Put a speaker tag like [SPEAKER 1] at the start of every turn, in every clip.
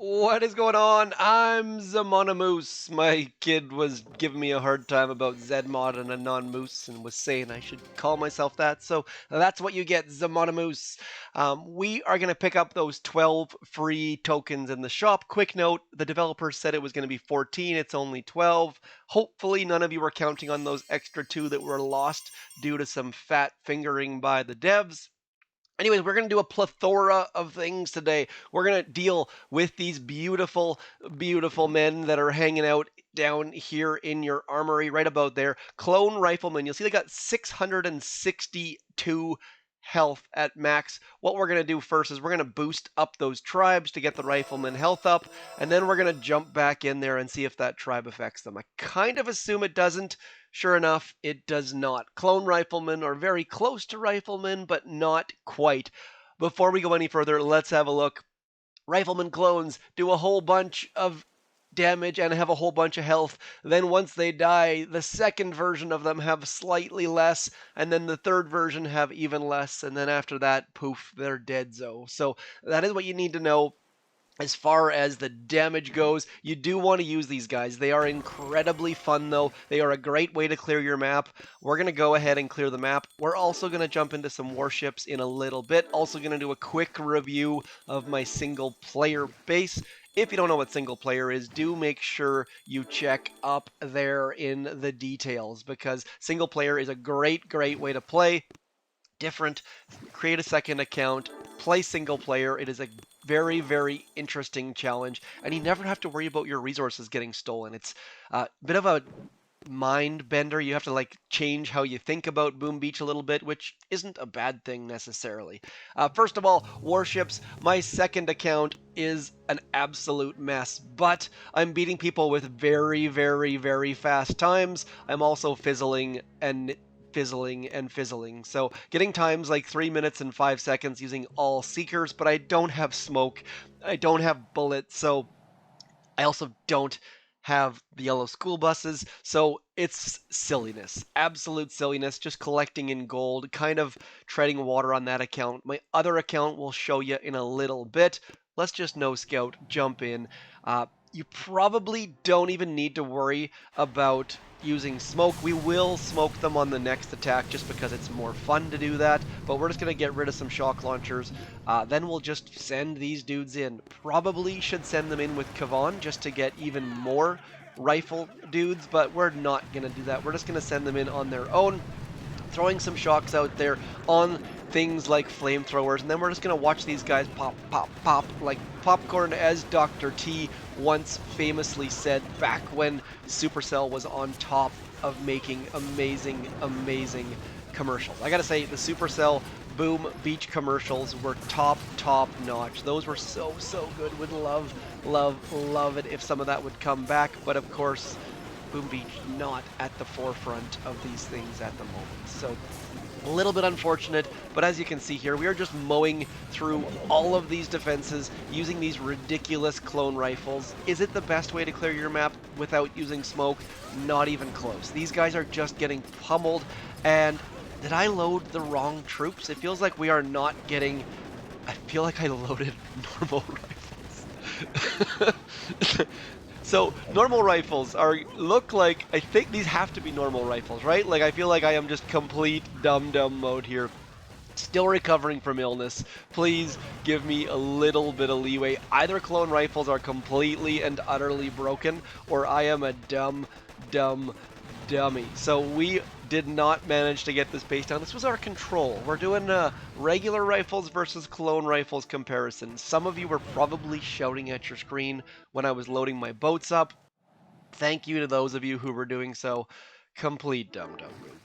[SPEAKER 1] What is going on? I'm Zamonamoose. My kid was giving me a hard time about Zedmod and Anon Moose and was saying I should call myself that. So that's what you get, Zamonamoose. We are going to pick up those 12 free tokens in the shop. Quick note, the developer said it was going to be 14. It's only 12. Hopefully none of you were counting on those extra 2 that were lost due to some fat fingering by the devs. Anyways, we're going to do a plethora of things today. We're going to deal with these beautiful, beautiful men that are hanging out down here in your armory, right about there. Clone Riflemen. You'll see they got 662 health at max. What we're going to do first is we're going to boost up those tribes to get the Rifleman health up, and then we're going to jump back in there and see if that tribe affects them. I kind of assume it doesn't. Sure enough, it does not. Clone Riflemen are very close to Riflemen, but not quite. Before we go any further, let's have a look. Rifleman clones do a whole bunch of damage and have a whole bunch of health. Then once they die, the second version of them have slightly less, and then the third version have even less, and then after that, poof, they're dead-zo. So that is what you need to know. As far as the damage goes, you do want to use these guys. They are incredibly fun, though. They are a great way to clear your map. We're going to go ahead and clear the map. We're also going to jump into some warships in a little bit. Also going to do a quick review of my single-player base. If you don't know what single player is, do make sure you check up there in the details, because single player is a great, great way to play. Different, create a second account, play single player. It is a very, very interesting challenge, and you never have to worry about your resources getting stolen. It's a bit of a mind bender. You have to like change how you think about Boom Beach a little bit, which isn't a bad thing necessarily. First of all, warships. My second account is an absolute mess, but I'm beating people with very, very, very fast times. I'm also fizzling and fizzling. So getting times like 3 minutes and 5 seconds using all seekers, but I don't have smoke. I don't have bullets, so I also don't have the yellow school buses, so it's silliness. Absolute silliness, just collecting in gold, kind of treading water on that account. My other account will show you in a little bit. Let's just no scout, jump in. You probably don't even need to worry about using smoke. We will smoke them on the next attack just because it's more fun to do that, but we're just going to get rid of some shock launchers. Then we'll just send these dudes in. Probably should send them in with Kavan just to get even more rifle dudes, but we're not going to do that. We're just going to send them in on their own, throwing some shocks out there on things like flamethrowers, and then we're just going to watch these guys pop, pop, pop like popcorn, as Dr. T once famously said back when Supercell was on top of making amazing, amazing commercials. I gotta say, the Supercell Boom Beach commercials were top notch. Those were so good. Would love it if some of that would come back, but of course Boom Beach not at the forefront of these things at the moment. So a little bit unfortunate, but as you can see here, we are just mowing through all of these defenses using these ridiculous clone rifles. Is it the best way to clear your map without using smoke? Not even close. These guys are just getting pummeled, and did I load the wrong troops? It feels like we are not getting... I feel like I loaded normal rifles. So normal rifles look like, I think these have to be normal rifles, right? Like I feel like I am just complete dumb mode here. Still recovering from illness. Please give me a little bit of leeway. Either clone rifles are completely and utterly broken, or I am a dumb dummy. So we did not manage to get this base down. This was our control. We're doing regular rifles versus clone rifles comparison. Some of you were probably shouting at your screen when I was loading my boats up. Thank you to those of you who were doing so. Complete dumb.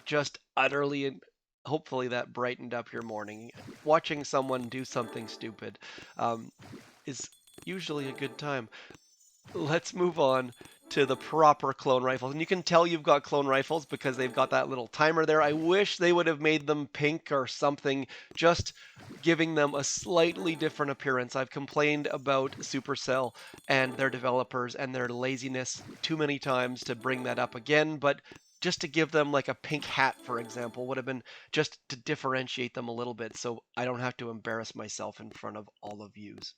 [SPEAKER 1] Just utterly, and hopefully that brightened up your morning. Watching someone do something stupid is usually a good time. Let's move on to the proper clone rifles. And you can tell you've got clone rifles because they've got that little timer there. I wish they would have made them pink or something, just giving them a slightly different appearance. I've complained about Supercell and their developers and their laziness too many times to bring that up again, but just to give them like a pink hat, for example, would have been just to differentiate them a little bit so I don't have to embarrass myself in front of all of yous.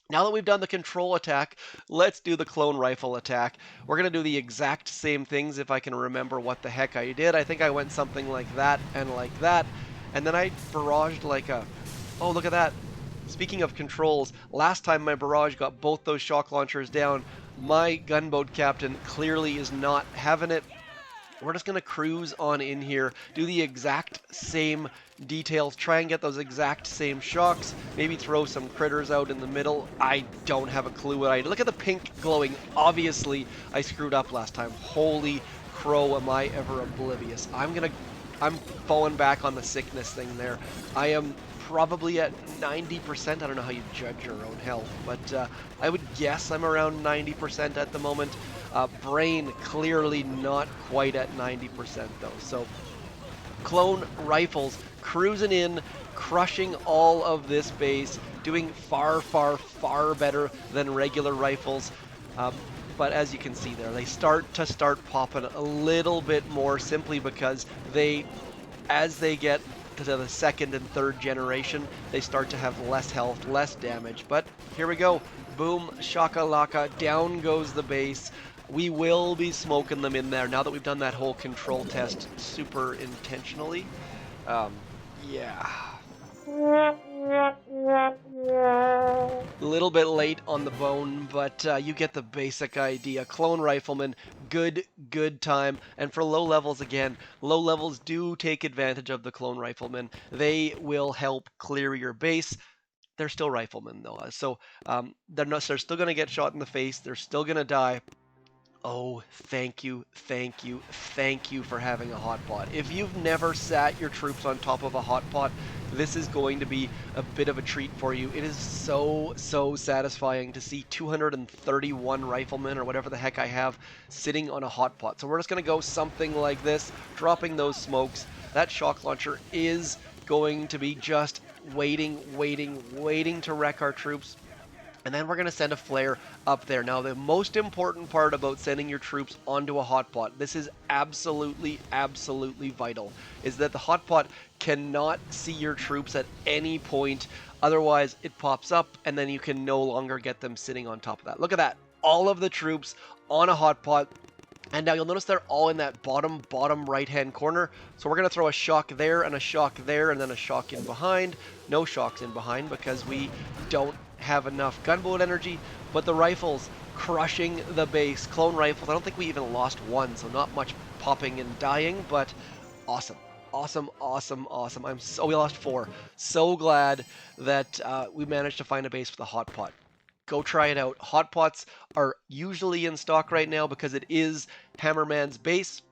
[SPEAKER 1] Now that we've done the control attack, let's do the clone rifle attack. We're going to do the exact same things if I can remember what the heck I did. I think I went something like that and like that. And then I barraged like a... Oh, look at that. Speaking of controls, last time my barrage got both those shock launchers down, my gunboat captain clearly is not having it. We're just going to cruise on in here, do the exact same details, try and get those exact same shocks, maybe throw some critters out in the middle. I don't have a clue what I did. Look at the pink glowing. Obviously, I screwed up last time. Holy crow, am I ever oblivious. I'm falling back on the sickness thing there. I am probably at 90%. I don't know how you judge your own health, but I would guess I'm around 90% at the moment. Brain clearly not quite at 90% though. So clone rifles cruising in, crushing all of this base, doing far, far, far better than regular rifles. But as you can see there, they start popping a little bit more simply because as they get to the second and third generation, they start to have less health, less damage. But here we go. Boom, shakalaka, down goes the base. We will be smoking them in there now that we've done that whole control test super intentionally. Yeah. A little bit late on the bone, but you get the basic idea. Clone Rifleman, good time. And for low levels, again, low levels do take advantage of the Clone Rifleman. They will help clear your base. They're still riflemen though, so they're still going to get shot in the face. They're still going to die. Oh, thank you for having a hot pot. If you've never sat your troops on top of a hot pot, this is going to be a bit of a treat for you. It is so satisfying to see 231 riflemen, or whatever the heck I have, sitting on a hot pot. So we're just going to go something like this, dropping those smokes. That shock launcher is going to be just waiting to wreck our troops. And then we're going to send a flare up there. Now, the most important part about sending your troops onto a hot pot, this is absolutely vital, is that the hot pot cannot see your troops at any point. Otherwise, it pops up, and then you can no longer get them sitting on top of that. Look at that. All of the troops on a hot pot. And now you'll notice they're all in that bottom right-hand corner. So we're going to throw a shock there and a shock there and then a shock in behind. No shocks in behind because we don't have enough gunboat energy. But the rifles crushing the base. Clone rifles, I don't think we even lost one, so not much popping and dying, but awesome. We lost 4. So glad that we managed to find a base with a hot pot. Go try it out. Hot pots are usually in stock right now because it is Hammerman's base.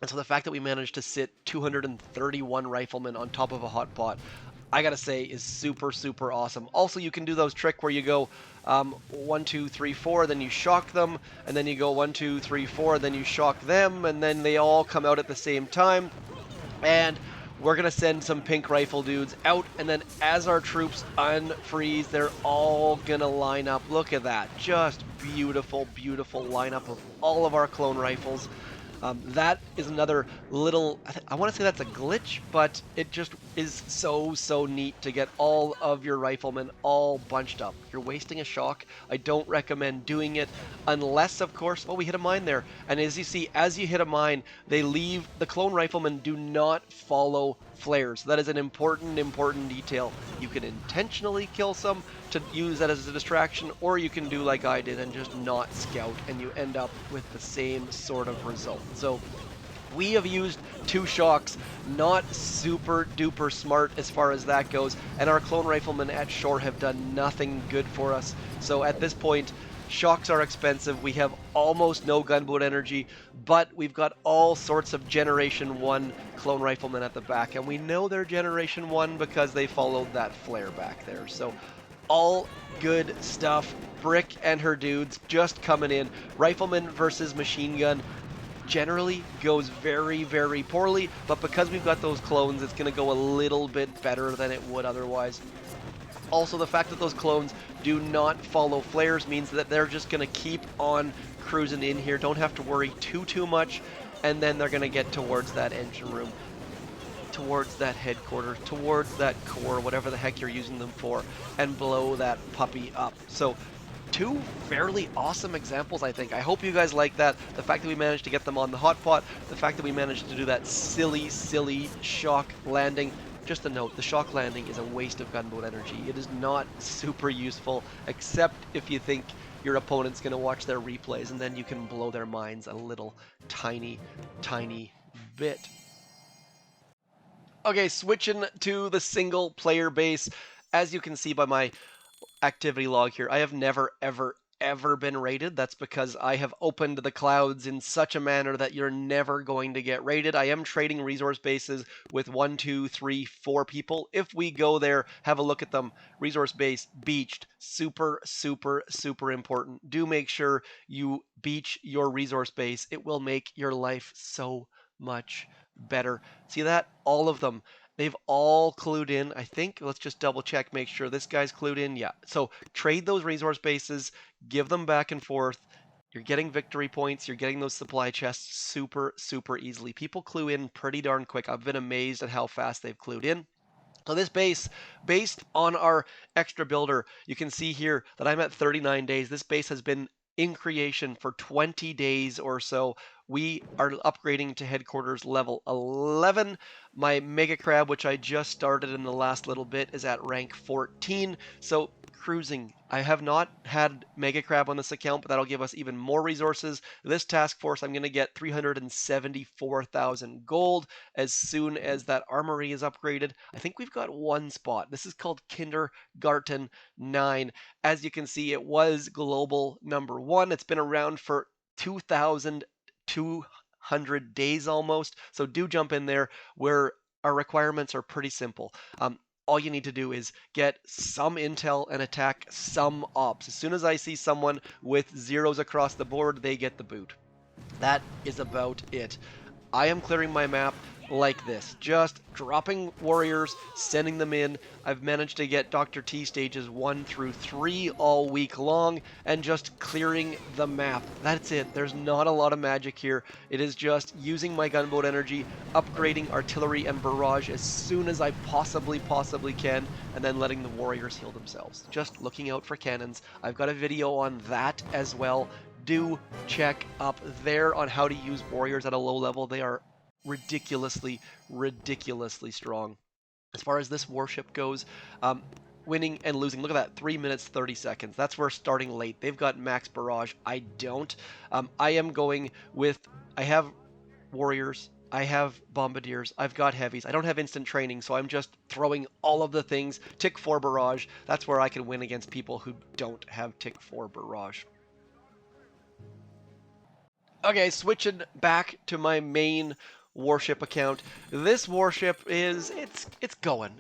[SPEAKER 1] And so the fact that we managed to sit 231 riflemen on top of a hot pot, I gotta say, is super awesome. Also, you can do those trick where you go 1, 2, 3, 4, then you shock them, and then you go 1, 2, 3, 4, then you shock them, and then they all come out at the same time. And we're going to send some pink rifle dudes out, and then as our troops unfreeze, they're all going to line up. Look at that. Just beautiful lineup of all of our clone rifles. That is another little, I want to say that's a glitch, but it just is so neat to get all of your riflemen all bunched up. You're wasting a shock. I don't recommend doing it unless, of course, well, we hit a mine there. And as you see, as you hit a mine, they leave, the clone riflemen do not follow flares. That is an important detail. You can intentionally kill some to use that as a distraction, or you can do like I did and just not scout, and you end up with the same sort of result. So we have used 2 shocks, not super duper smart as far as that goes, and our clone riflemen at shore have done nothing good for us. So at this point, shocks are expensive. We have almost no gunboat energy, but we've got all sorts of Generation 1 clone riflemen at the back, and we know they're Generation 1 because they followed that flare back there. So all good stuff. Brick and her dudes just coming in. Rifleman versus machine gun generally goes very poorly, but because we've got those clones, it's going to go a little bit better than it would otherwise. Also, the fact that those clones do not follow flares means that they're just going to keep on cruising in here. Don't have to worry too much, and then they're going to get towards that engine room. towards that headquarters, towards that core, whatever the heck you're using them for, and blow that puppy up. So two fairly awesome examples, I think. I hope you guys like that. The fact that we managed to get them on the hot pot, the fact that we managed to do that silly shock landing. Just a note, the shock landing is a waste of gunboat energy. It is not super useful, except if you think your opponent's going to watch their replays, and then you can blow their minds a little tiny bit. Okay, switching to the single player base. As you can see by my activity log here, I have never, ever been raided. That's because I have opened the clouds in such a manner that you're never going to get raided. I am trading resource bases with 1, 2, 3, 4 people. If we go there, have a look at them. Resource base beached. Super important. Do make sure you beach your resource base. It will make your life so much better. See that? All of them. They've all clued in, I think. Let's just double check, make sure this guy's clued in. Yeah. So trade those resource bases, give them back and forth. You're getting victory points. You're getting those supply chests super easily. People clue in pretty darn quick. I've been amazed at how fast they've clued in. So this base, based on our extra builder, you can see here that I'm at 39 days. This base has been in creation for 20 days or so. We are upgrading to headquarters level 11. My Mega Crab, which I just started in the last little bit, is at rank 14. So cruising. I have not had Mega Crab on this account, but that'll give us even more resources. This task force, I'm going to get 374,000 gold as soon as that armory is upgraded. I think we've got one spot. This is called Kindergarten 9. As you can see, it was global number 1. It's been around for 2,200 days almost. So do jump in there, where our requirements are pretty simple. All you need to do is get some intel and attack some ops. As soon as I see someone with zeros across the board, they get the boot. That is about it. I am clearing my map like this, just dropping warriors, sending them in. I've managed to get Dr. T stages 1 through 3 all week long, and just clearing the map. That's it. There's not a lot of magic here. It is just using my gunboat energy, upgrading artillery and barrage as soon as I possibly can, and then letting the warriors heal themselves. Just looking out for cannons. I've got a video on that as well. Do check up there on how to use warriors at a low level. They are ridiculously strong. As far as this warship goes, winning and losing, look at that, 3 minutes 30 seconds. That's where starting late. They've got max barrage. I don't. I am going with, I have warriors, I have bombardiers, I've got heavies. I don't have instant training, so I'm just throwing all of the things. Tick 4 barrage. That's where I can win against people who don't have Tick 4 barrage. Okay, switching back to my main warship account. This warship is, it's going.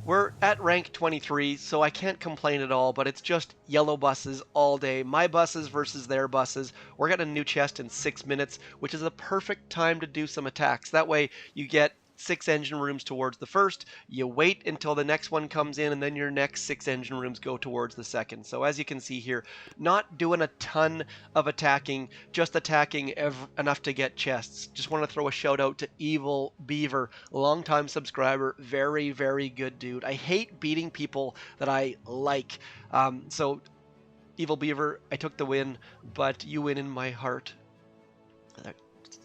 [SPEAKER 1] We're at rank 23, so I can't complain at all, but it's just yellow buses all day. My buses versus their buses. We're getting a new chest in 6 minutes, which is a perfect time to do some attacks. That way you get 6 engine rooms towards the first, you wait until the next one comes in, and then your next 6 engine rooms go towards the second. So as you can see here, not doing a ton of attacking, just attacking enough to get chests. Just want to throw a shout out to Evil Beaver, longtime subscriber, very good dude. I hate beating people that I like. So Evil Beaver, I took the win, but you win in my heart.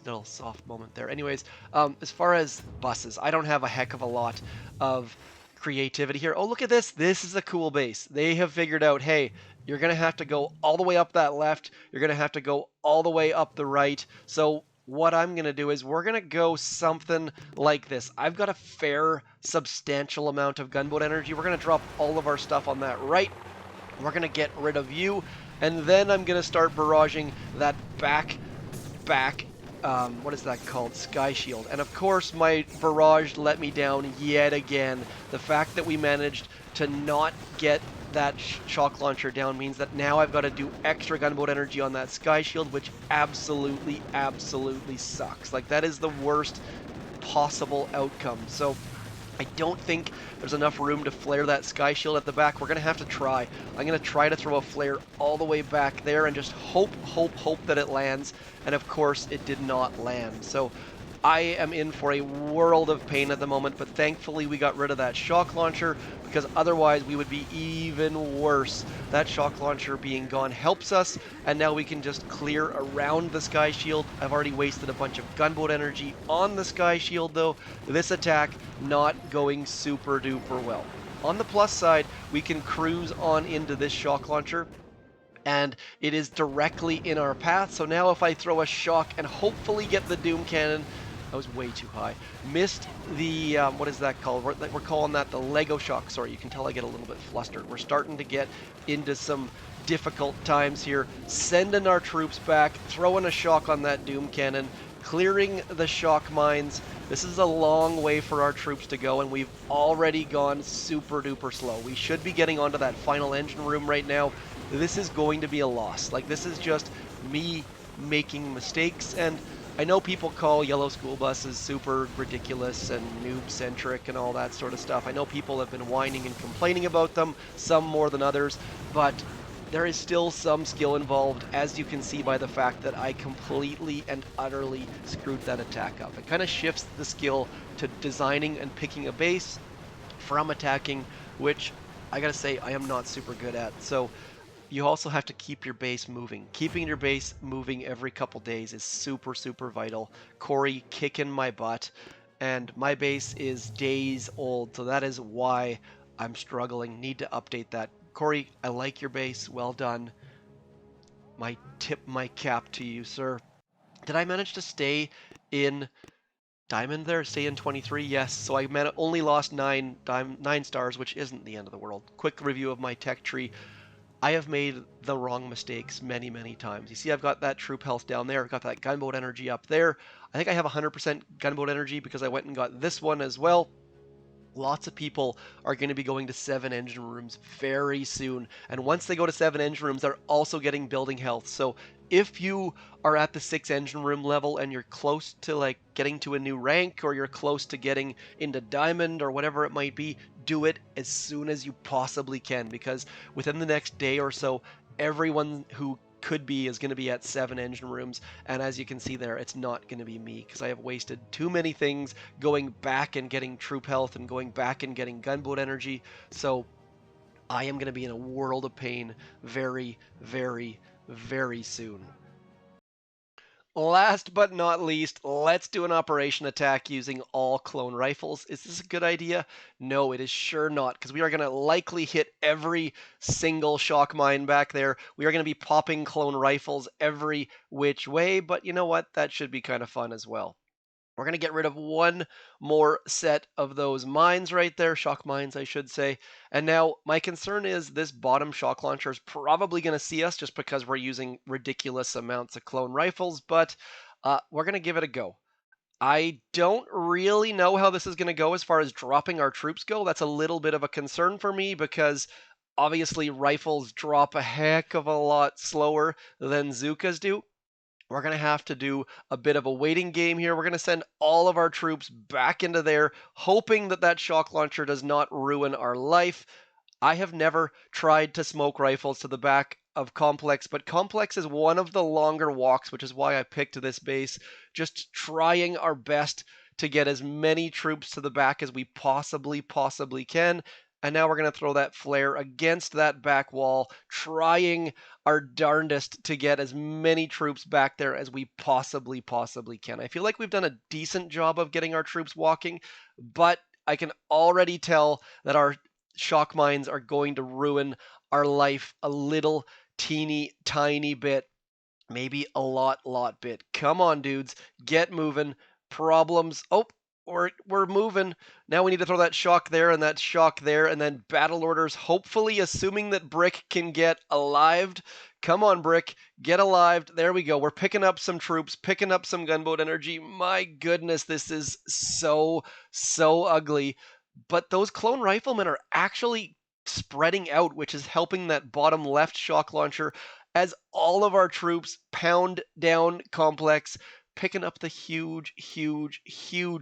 [SPEAKER 1] Little soft moment there. Anyways, as far as buses, I don't have a heck of a lot of creativity here. Oh, look at this. This is a cool base. They have figured out, hey, you're going to have to go all the way up that left. You're going to have to go all the way up the right. So what I'm going to do is we're going to go something like this. I've got a fair, substantial amount of gunboat energy. We're going to drop all of our stuff on that right. We're going to get rid of you. And then I'm going to start barraging that back, what is that called? Sky Shield. And of course my barrage let me down yet again. The fact that we managed to not get that shock launcher down means that now I've got to do extra gunboat energy on that Sky Shield, which absolutely sucks. Like, that is the worst possible outcome. So I don't think there's enough room to flare that Sky Shield at the back. We're going to have to try. I'm going to try to throw a flare all the way back there and just hope that it lands. And of course, it did not land. So I am in for a world of pain at the moment, but thankfully we got rid of that shock launcher because otherwise we would be even worse. That shock launcher being gone helps us, and now we can just clear around the sky shield. I've already wasted a bunch of gunboat energy on the sky shield though. This attack not going super duper well. On the plus side, we can cruise on into this shock launcher and it is directly in our path. So now if I throw a shock and hopefully get the Doom Cannon, I was way too high. Missed the, what is that called? We're calling that the Lego shock. Sorry, you can tell I get a little bit flustered. We're starting to get into some difficult times here. Sending our troops back, throwing a shock on that Doom Cannon, clearing the shock mines. This is a long way for our troops to go, and we've already gone super duper slow. We should be getting onto that final engine room right now. This is going to be a loss. Like, this is just me making mistakes, and I know people call yellow school buses super ridiculous and noob-centric and all that sort of stuff. I know people have been whining and complaining about them, some more than others, but there is still some skill involved, as you can see by the fact that I completely and utterly screwed that attack up. It kind of shifts the skill to designing and picking a base from attacking, which I gotta say I am not super good at. So you also have to keep your base moving. Keeping your base moving every couple days is super, super vital. Corey kicking my butt, and my base is days old, so that is why I'm struggling. Need to update that. Corey, I like your base. Well done. My tip my cap to you, sir. Did I manage to stay in Diamond there? Stay in 23? Yes. So I only lost 9 stars, which isn't the end of the world. Quick review of my tech tree. I have made the wrong mistakes many, many times. You see, I've got that troop health down there. I've got that gunboat energy up there. I think I have 100% gunboat energy because I went and got this one as well. Lots of people are going to be going to 7 engine rooms very soon. And once they go to 7 engine rooms, they're also getting building health. So if you are at the 6 engine room level and you're close to like getting to a new rank, or you're close to getting into diamond or whatever it might be, do it as soon as you possibly can, because within the next day or so, everyone who could be is going to be at 7 engine rooms, and as you can see there, it's not going to be me because I have wasted too many things going back and getting troop health and going back and getting gunboat energy. So I am going to be in a world of pain very, very, very soon. Last but not least, let's do an operation attack using all clone rifles. Is this a good idea? No, it is sure not, because we are going to likely hit every single shock mine back there. We are going to be popping clone rifles every which way, but you know what? That should be kind of fun as well. We're going to get rid of one more set of those mines right there, shock mines, I should say. And now my concern is this bottom shock launcher is probably going to see us just because we're using ridiculous amounts of clone rifles, but we're going to give it a go. I don't really know how this is going to go as far as dropping our troops go. That's a little bit of a concern for me because obviously rifles drop a heck of a lot slower than Zookas do. We're going to have to do a bit of a waiting game here. We're going to send all of our troops back into there, hoping that that shock launcher does not ruin our life. I have never tried to smoke rifles to the back of Complex, but Complex is one of the longer walks, which is why I picked this base. Just trying our best to get as many troops to the back as we possibly can. And now we're going to throw that flare against that back wall, trying our darndest to get as many troops back there as we possibly can. I feel like we've done a decent job of getting our troops walking, but I can already tell that our shock mines are going to ruin our life a little teeny tiny bit. Maybe a lot bit. Come on, dudes. Get moving. Problems. Oh, we're moving. Now we need to throw that shock there and that shock there, and then battle orders, hopefully assuming that Brick can get alived. Come on, Brick. Get alived. There we go. We're picking up some troops, picking up some gunboat energy. My goodness, this is so ugly. But those clone riflemen are actually spreading out, which is helping that bottom left shock launcher as all of our troops pound down Complex, picking up the huge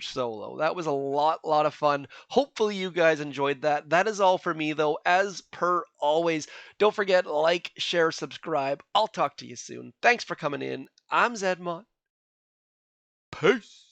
[SPEAKER 1] solo. That was a lot of fun. Hopefully you guys enjoyed that. That is all for me, though. As per always, don't forget, like, share, subscribe. I'll talk to you soon. Thanks for coming in. I'm Zedmont. Peace.